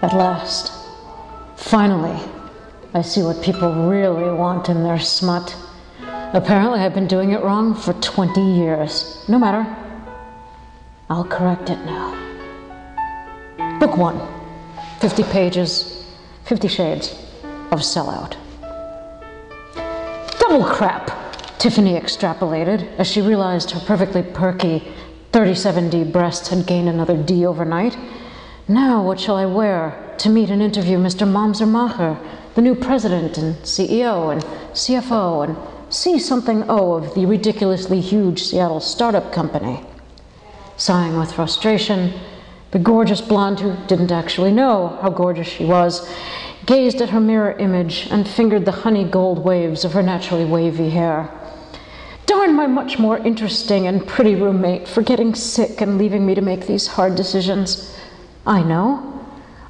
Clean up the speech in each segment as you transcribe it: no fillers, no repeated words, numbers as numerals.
At last, finally, I see what people really want in their smut. Apparently I've been doing it wrong for 20 years. No matter. I'll correct it now. Book 1. 50 pages, 50 Shades of Sellout. Double crap, Tiffany extrapolated as she realized her perfectly perky 37D breasts had gained another D overnight. Now what shall I wear to meet and interview Mr. Momsermacher, the new president and CEO and CFO and C-something-O of the ridiculously huge Seattle startup company? Sighing with frustration, the gorgeous blonde, who didn't actually know how gorgeous she was, gazed at her mirror image and fingered the honey gold waves of her naturally wavy hair. Darn my much more interesting and pretty roommate for getting sick and leaving me to make these hard decisions. I know.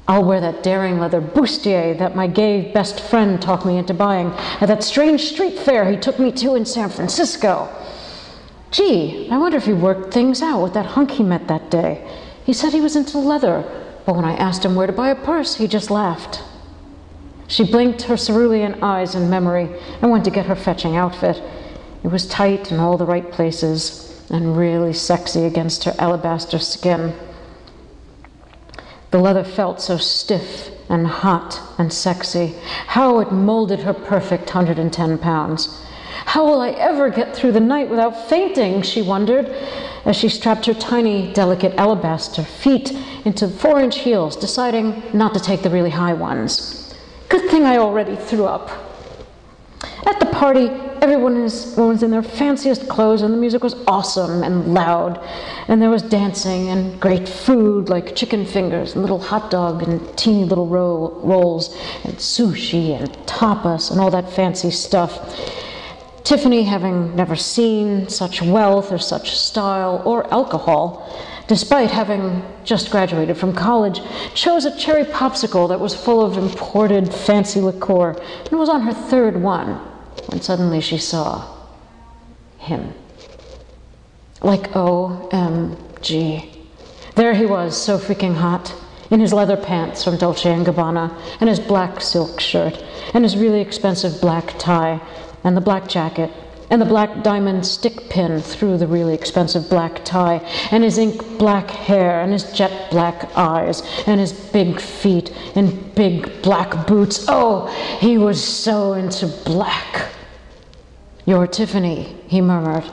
I'll wear that daring leather bustier that my gay best friend talked me into buying at that strange street fair he took me to in San Francisco. Gee, I wonder if he worked things out with that hunk he met that day. He said he was into leather, but when I asked him where to buy a purse, he just laughed. She blinked her cerulean eyes in memory and went to get her fetching outfit. It was tight in all the right places and really sexy against her alabaster skin. The leather felt so stiff and hot and sexy. How it molded her perfect 110 pounds. How will I ever get through the night without fainting, she wondered, as she strapped her tiny, delicate alabaster feet into 4-inch heels, deciding not to take the really high ones. Good thing I already threw up. At the party, everyone was in their fanciest clothes, and the music was awesome and loud, and there was dancing and great food like chicken fingers and little hot dog and teeny little rolls and sushi and tapas and all that fancy stuff. Tiffany, having never seen such wealth or such style or alcohol, despite having just graduated from college, chose a cherry popsicle that was full of imported fancy liqueur and was on her 3rd one when suddenly she saw him. Like OMG. There he was, so freaking hot, in his leather pants from Dolce & Gabbana, and his black silk shirt, and his really expensive black tie, and the black jacket, and the black diamond stick pin through the really expensive black tie, and his ink black hair, and his jet black eyes, and his big feet, and big black boots. Oh, he was so into black. "You're Tiffany," he murmured,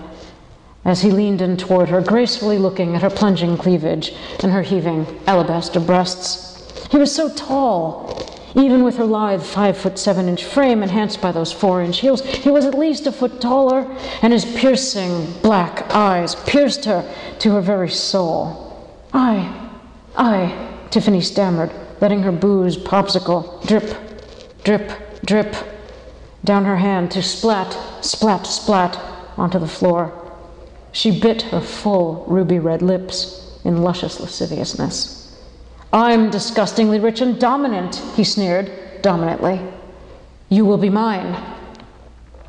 as he leaned in toward her, gracefully looking at her plunging cleavage and her heaving alabaster breasts. He was so tall. Even with her lithe 5'7" frame enhanced by those 4-inch heels, he was at least a foot taller, and his piercing black eyes pierced her to her very soul. I, Tiffany stammered, letting her booze popsicle drip, drip, drip down her hand to splat, splat, splat onto the floor. She bit her full ruby red lips in luscious lasciviousness. "I'm disgustingly rich and dominant," he sneered, dominantly. "You will be mine."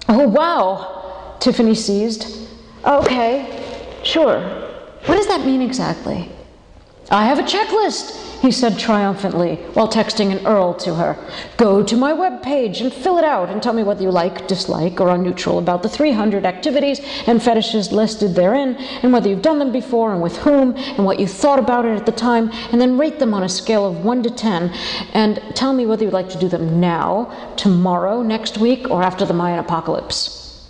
"Oh, wow," Tiffany seized. "Okay, sure. What does that mean exactly?" "I have a checklist," he said triumphantly while texting an URL to her. "Go to my webpage and fill it out and tell me whether you like, dislike, or are neutral about the 300 activities and fetishes listed therein, and whether you've done them before and with whom, and what you thought about it at the time, and then rate them on a scale of 1 to 10, and tell me whether you'd like to do them now, tomorrow, next week, or after the Mayan apocalypse."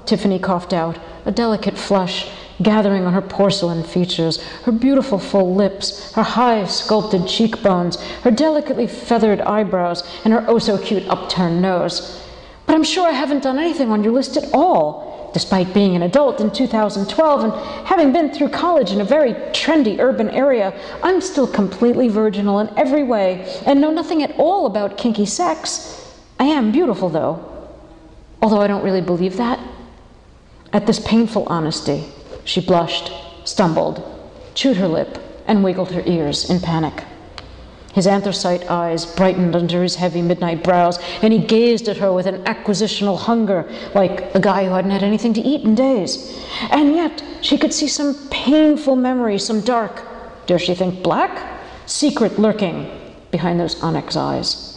Tiffany coughed out, a delicate flush gathering on her porcelain features, her beautiful full lips, her high sculpted cheekbones, her delicately feathered eyebrows, and her oh-so-cute upturned nose. "But I'm sure I haven't done anything on your list at all. Despite being an adult in 2012 and having been through college in a very trendy urban area, I'm still completely virginal in every way and know nothing at all about kinky sex. I am beautiful, though. Although I don't really believe that." At this painful honesty, she blushed, stumbled, chewed her lip, and wiggled her ears in panic. His anthracite eyes brightened under his heavy midnight brows, and he gazed at her with an acquisitional hunger, like a guy who hadn't had anything to eat in days. And yet, she could see some painful memory, some dark, dare she think black, secret lurking behind those onyx eyes.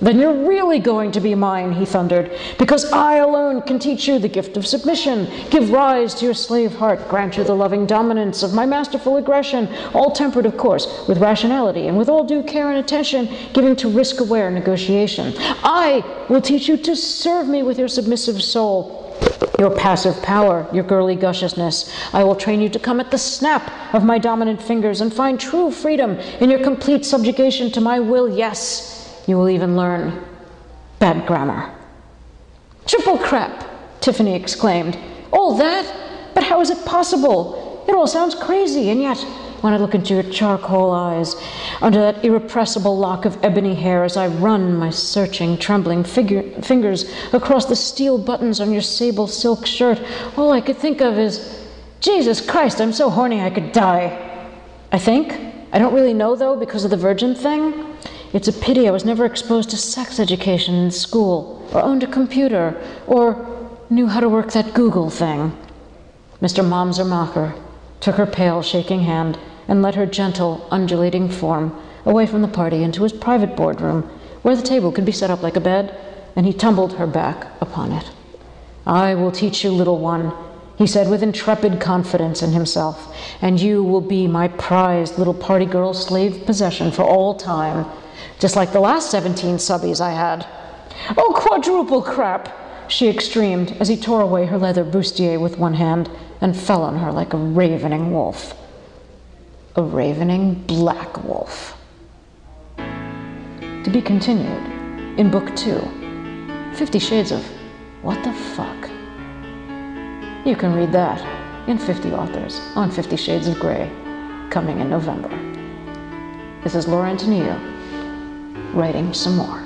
Then you're really going to be mine, he thundered, because I alone can teach you the gift of submission, give rise to your slave heart, grant you the loving dominance of my masterful aggression, all tempered, of course, with rationality and with all due care and attention, giving to risk-aware negotiation. I will teach you to serve me with your submissive soul, your passive power, your girly gushousness. I will train you to come at the snap of my dominant fingers and find true freedom in your complete subjugation to my will. Yes, you will even learn bad grammar. Triple crap, Tiffany exclaimed. All that? But how is it possible? It all sounds crazy, and yet, when I look into your charcoal eyes, under that irrepressible lock of ebony hair, as I run my searching, trembling fingers across the steel buttons on your sable silk shirt, all I could think of is, Jesus Christ, I'm so horny I could die. I think. I don't really know, though, because of the virgin thing. It's a pity I was never exposed to sex education in school, or owned a computer, or knew how to work that Google thing. Mr. Momsermacher took her pale, shaking hand and led her gentle, undulating form away from the party into his private boardroom, where the table could be set up like a bed, and he tumbled her back upon it. I will teach you, little one, he said with intrepid confidence in himself, and you will be my prized little party girl slave possession for all time, just like the last 17 subbies I had. Oh, quadruple crap, she exclaimed as he tore away her leather bustier with one hand and fell on her like a ravening wolf. A ravening black wolf. To be continued in Book 2, 50 Shades of What the Fuck? You can read that in 50 Authors on 50 Shades of Grey, coming in November. This is Laura Antoniou, writing some more.